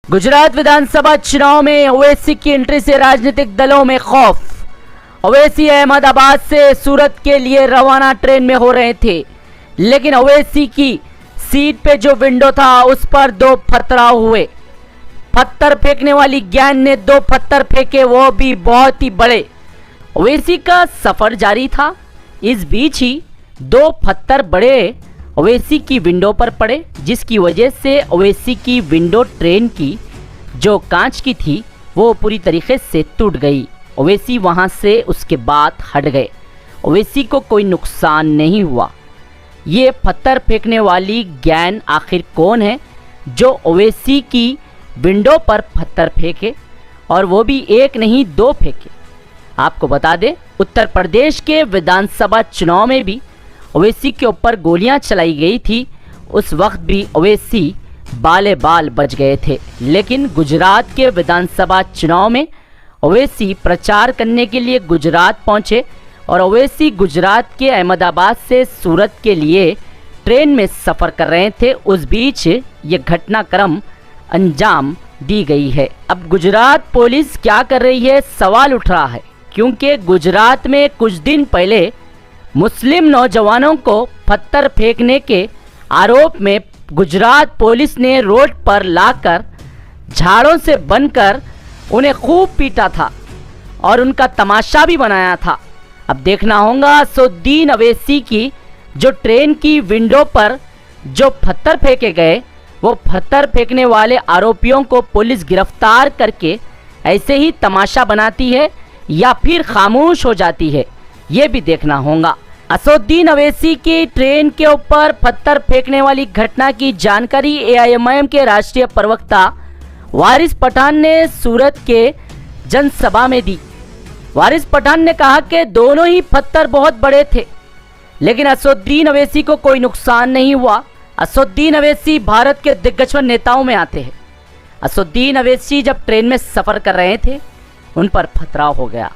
गुजरात विधानसभा चुनाव में ओवैसी की एंट्री से राजनीतिक दलों में खौफ। ओवैसी अहमदाबाद से सूरत के लिए रवाना ट्रेन में हो रहे थे, लेकिन ओवैसी की सीट पे जो विंडो था उस पर दो पथराव हुए। पत्थर फेंकने वाली गैंग ने दो पत्थर फेंके, वो भी बहुत ही बड़े। ओवैसी का सफर जारी था, इस बीच ही दो पत्थर बड़े ओवैसी की विंडो पर पड़े, जिसकी वजह से ओवैसी की विंडो ट्रेन की जो कांच की थी वो पूरी तरीके से टूट गई। ओवैसी वहां से उसके बाद हट गए। ओवैसी को कोई नुकसान नहीं हुआ। ये पत्थर फेंकने वाली गैंग आखिर कौन है जो ओवैसी की विंडो पर पत्थर फेंके, और वो भी एक नहीं दो फेंके। आपको बता दें, उत्तर प्रदेश के विधानसभा चुनाव में भी ओवैसी के ऊपर गोलियां चलाई गई थी। उस वक्त भी ओवैसी बाले बाल बच गए थे, लेकिन गुजरात के विधानसभा चुनाव में ओवैसी प्रचार करने के लिए गुजरात पहुंचे और ओवैसी गुजरात के अहमदाबाद से सूरत के लिए ट्रेन में सफ़र कर रहे थे। उस बीच ये घटनाक्रम अंजाम दी गई है। अब गुजरात पुलिस क्या कर रही है, सवाल उठ रहा है, क्योंकि गुजरात में कुछ दिन पहले मुस्लिम नौजवानों को पत्थर फेंकने के आरोप में गुजरात पुलिस ने रोड पर लाकर झाड़ों से बनकर उन्हें खूब पीटा था और उनका तमाशा भी बनाया था। अब देखना होगा असदुद्दीन ओवैसी की जो ट्रेन की विंडो पर जो पत्थर फेंके गए, वो पत्थर फेंकने वाले आरोपियों को पुलिस गिरफ्तार करके ऐसे ही तमाशा बनाती है या फिर खामोश हो जाती है, ये भी देखना होगा। असदुद्दीन ओवैसी की ट्रेन के ऊपर पत्थर फेंकने वाली घटना की जानकारी एआईएमआईएम के राष्ट्रीय प्रवक्ता वारिस पठान ने सूरत के जनसभा में दी। वारिस पठान ने कहा कि दोनों ही पत्थर बहुत बड़े थे, लेकिन असदुद्दीन ओवैसी को कोई नुकसान नहीं हुआ। असदुद्दीन ओवैसी भारत के दिग्गज नेताओं में आते हैं। असदुद्दीन ओवैसी जब ट्रेन में सफ़र कर रहे थे, उन पर पथराव हो गया,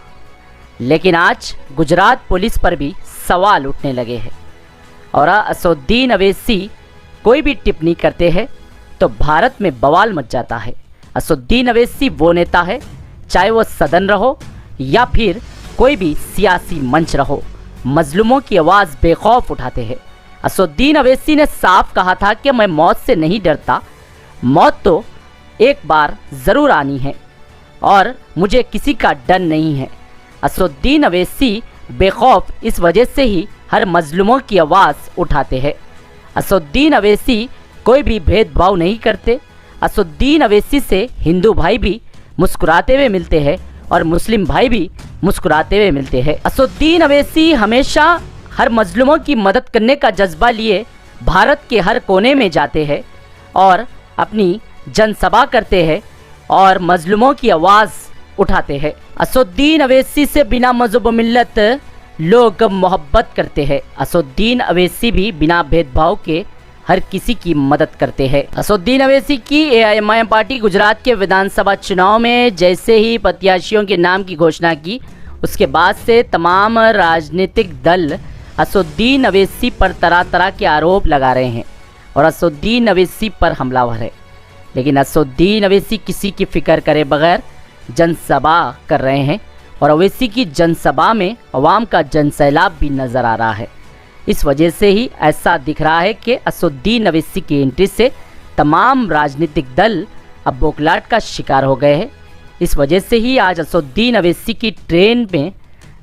लेकिन आज गुजरात पुलिस पर भी सवाल उठने लगे हैं। और असदुद्दीन ओवैसी कोई भी टिप्पणी करते हैं तो भारत में बवाल मच जाता है। असदुद्दीन ओवैसी वो नेता है, चाहे वो सदन रहो या फिर कोई भी सियासी मंच रहो, मजलूमों की आवाज़ बेखौफ उठाते हैं। असदुद्दीन ओवैसी ने साफ कहा था कि मैं मौत से नहीं डरता, मौत तो एक बार ज़रूर आनी है और मुझे किसी का डर नहीं है। असदुद्दीन ओवैसी बेखौफ इस वजह से ही हर मजलूमों की आवाज़ उठाते हैं। असदुद्दीन ओवैसी कोई भी भेदभाव नहीं करते। असदुद्दीन ओवैसी से हिंदू भाई भी मुस्कुराते हुए मिलते हैं और मुस्लिम भाई भी मुस्कुराते हुए मिलते हैं। असदुद्दीन ओवैसी हमेशा हर मजलूमों की मदद करने का जज्बा लिए भारत के हर कोने में जाते हैं और अपनी जनसभा करते हैं और मजलूमों की आवाज़ उठाते हैं। असदुद्दीन ओवैसी से बिना मज़हब मिल्लत लोग मोहब्बत करते हैं। असदुद्दीन ओवैसी भी बिना भेदभाव के हर किसी की मदद करते हैं। असदुद्दीन ओवैसी की एआईएमआईएम पार्टी गुजरात के विधानसभा चुनाव में जैसे ही प्रत्याशियों के नाम की घोषणा की, उसके बाद से तमाम राजनीतिक दल असदुद्दीन ओवैसी पर तरह तरह के आरोप लगा रहे हैं और असदुद्दीन ओवैसी पर हमलावर है। लेकिन असदुद्दीन ओवैसी किसी की फिक्र करे बगैर जनसभा कर रहे हैं और ओवैसी की जनसभा में अवाम का जनसैलाब भी नज़र आ रहा है। इस वजह से ही ऐसा दिख रहा है कि असदुद्दीन ओवैसी की एंट्री से तमाम राजनीतिक दल अब बौखलाहट का शिकार हो गए हैं। इस वजह से ही आज असदुद्दीन ओवैसी की ट्रेन में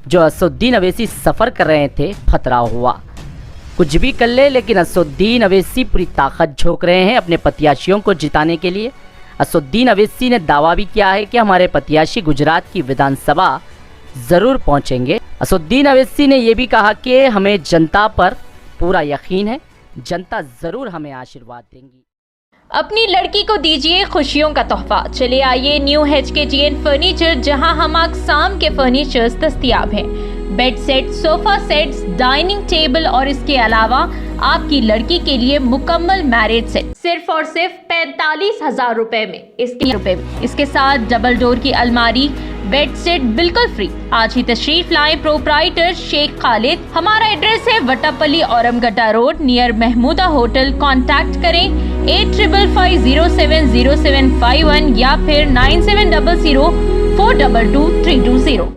जो असदुद्दीन ओवैसी सफ़र कर रहे थे, पथराव हुआ। कुछ भी कर ले, लेकिन असदुद्दीन ओवैसी पूरी ताकत झोंक रहे हैं अपने प्रत्याशियों को जिताने के लिए। असदुद्दीन ओवैसी ने दावा भी किया है कि हमारे प्रत्याशी गुजरात की विधानसभा ज़रूर पहुंचेंगे। असदुद्दीन ओवैसी ने यह भी कहा कि हमें जनता पर पूरा यकीन है, जनता ज़रूर हमें आशीर्वाद देंगी। अपनी लड़की को दीजिए खुशियों का तोहफा। चले आइए न्यू HKGN फर्नीचर, जहां हम अक़साम के फर्नीचर्स दस्तयाब हैं। Bed set, sofa sets, dining table और इसके अलावा आपकी लड़की के लिए मुकम्मल मैरिज सेट सिर्फ और सिर्फ 45,000 रुपए में। इसके साथ डबल डोर की अलमारी, बेड सेट बिल्कुल फ्री। आज ही तशरीफ लाएं प्रोप्राइटर शेख खालिद। हमारा एड्रेस है Vattepally Aurmagadda road near Mahmooda hotel. Contact करें 8555070751 या फिर 9700 422 320।